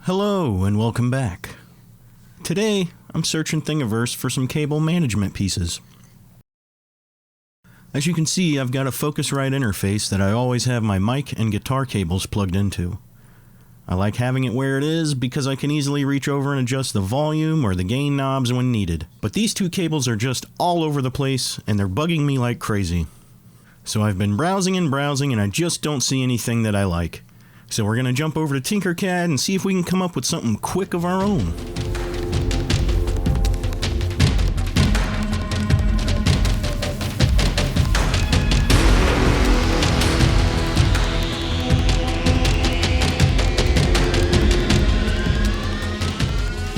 Hello and welcome back. Today, I'm searching Thingiverse for some cable management pieces. As you can see, I've got a Focusrite interface that I always have my mic and guitar cables plugged into. I like having it where it is because I can easily reach over and adjust the volume or the gain knobs when needed. But these two cables are just all over the place and they're bugging me like crazy. So I've been browsing and I just don't see anything that I like. So we're going to jump over to Tinkercad and see if we can come up with something quick of our own.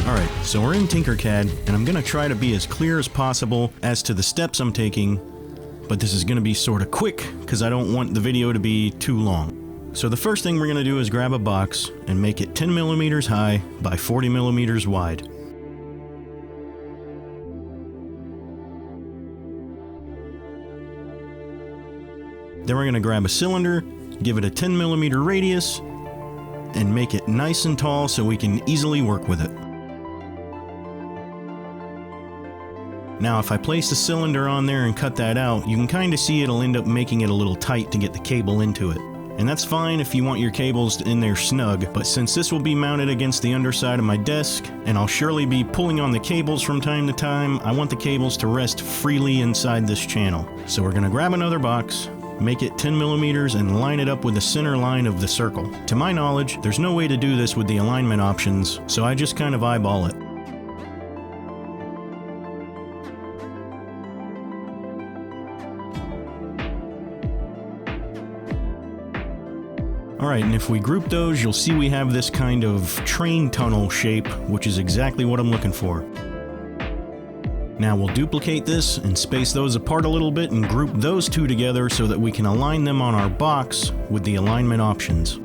Alright, so we're in Tinkercad, and I'm going to try to be as clear as possible as to the steps I'm taking, but this is going to be sort of quick because I don't want the video to be too long. So the first thing we're going to do is grab a box and make it 10 millimeters high by 40 millimeters wide. Then we're going to grab a cylinder, give it a 10 millimeter radius, and make it nice and tall so we can easily work with it. Now if I place the cylinder on there and cut that out, you can kind of see it'll end up making it a little tight to get the cable into it. And that's fine if you want your cables in there snug, but since this will be mounted against the underside of my desk, and I'll surely be pulling on the cables from time to time, I want the cables to rest freely inside this channel. So we're going to grab another box, make it 10 millimeters, and line it up with the center line of the circle. To my knowledge, there's no way to do this with the alignment options, so I just kind of eyeball it. Alright, and if we group those, you'll see we have this kind of train tunnel shape, which is exactly what I'm looking for. Now we'll duplicate this and space those apart a little bit and group those two together so that we can align them on our box with the alignment options.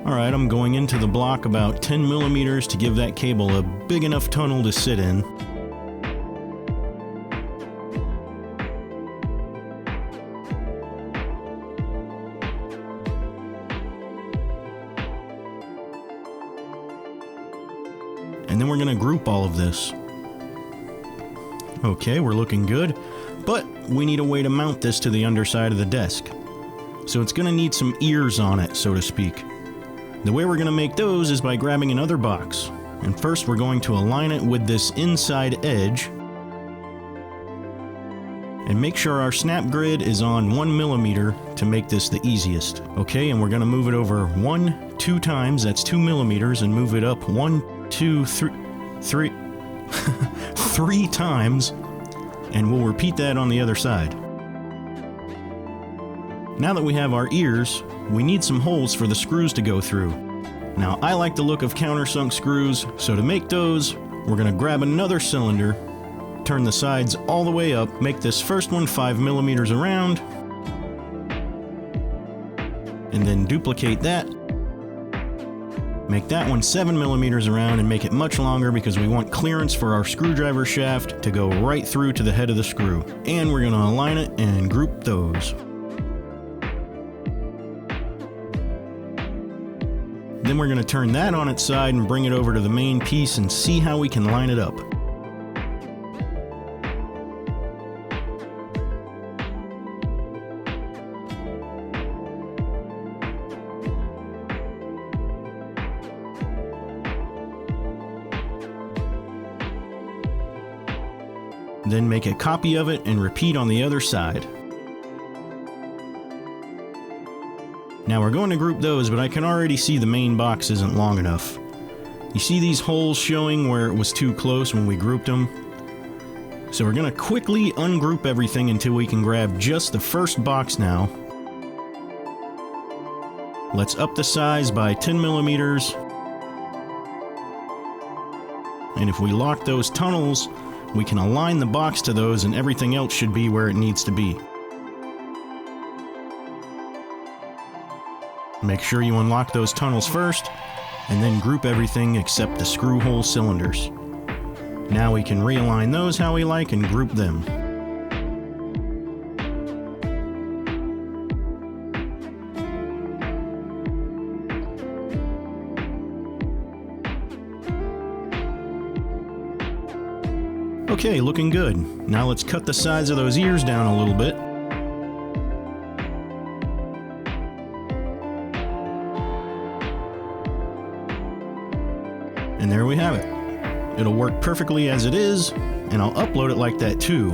Alright, I'm going into the block about 10 millimeters to give that cable a big enough tunnel to sit in. And then we're going to group all of this. Okay, we're looking good, but we need a way to mount this to the underside of the desk. So it's going to need some ears on it, so to speak. The way we're going to make those is by grabbing another box. And first we're going to align it with this inside edge. And make sure our snap grid is on 1 millimeter to make this the easiest. Okay, and we're going to move it over 2 times, that's 2 millimeters, and move it up 3 times, and we'll repeat that on the other side. Now that we have our ears, we need some holes for the screws to go through. Now I like the look of countersunk screws, so to make those, we're going to grab another cylinder, turn the sides all the way up, make this first one 5 millimeters around, and then duplicate that. Make that one 7 millimeters around and make it much longer because we want clearance for our screwdriver shaft to go right through to the head of the screw. And we're going to align it and group those. Then we're going to turn that on its side and bring it over to the main piece and see how we can line it up. Then make a copy of it and repeat on the other side. Now we're going to group those, but I can already see the main box isn't long enough. You see these holes showing where it was too close when we grouped them? So we're going to quickly ungroup everything until we can grab just the first box now. Let's up the size by 10 millimeters. And if we lock those tunnels, we can align the box to those and everything else should be where it needs to be. Make sure you unlock those tunnels first, and then group everything except the screw hole cylinders. Now we can realign those how we like and group them. Okay, looking good. Now let's cut the sides of those ears down a little bit. And there we have it. It'll work perfectly as it is, and I'll upload it like that too.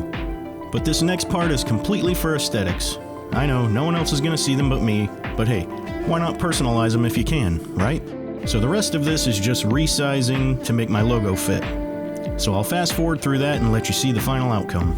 But this next part is completely for aesthetics. I know, no one else is gonna see them but me, but hey, why not personalize them if you can, right? So the rest of this is just resizing to make my logo fit. So I'll fast forward through that and let you see the final outcome.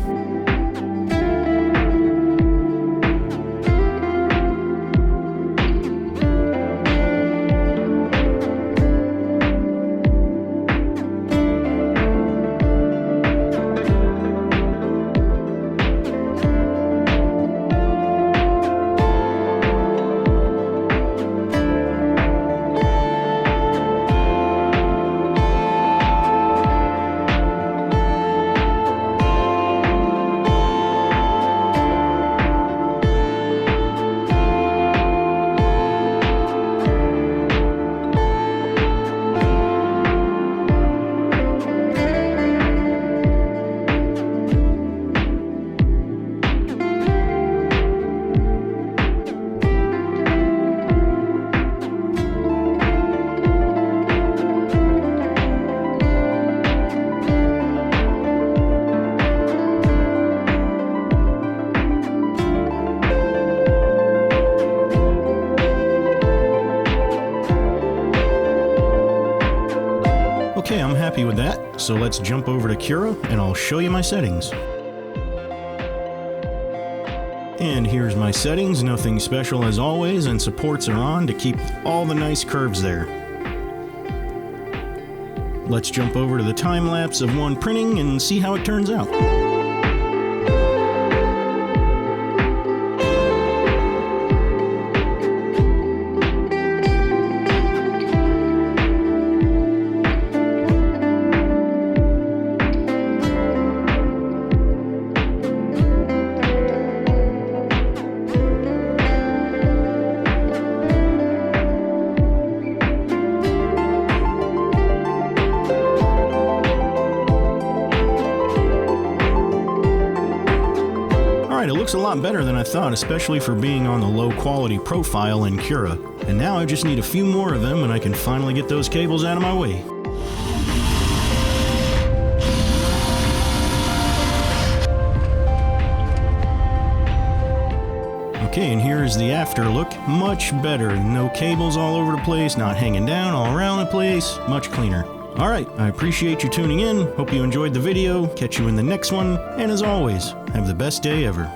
Okay, I'm happy with that, so let's jump over to Cura and I'll show you my settings. And here's my settings, nothing special as always, and supports are on to keep all the nice curves there. Let's jump over to the time lapse of one printing and see how it turns out. Alright, it looks a lot better than I thought, especially for being on the low quality profile in Cura. And now I just need a few more of them and I can finally get those cables out of my way. Okay, and here is the after look. Much better. No cables all over the place, not hanging down all around the place. Much cleaner. Alright, I appreciate you tuning in. Hope you enjoyed the video. Catch you in the next one. And as always, have the best day ever.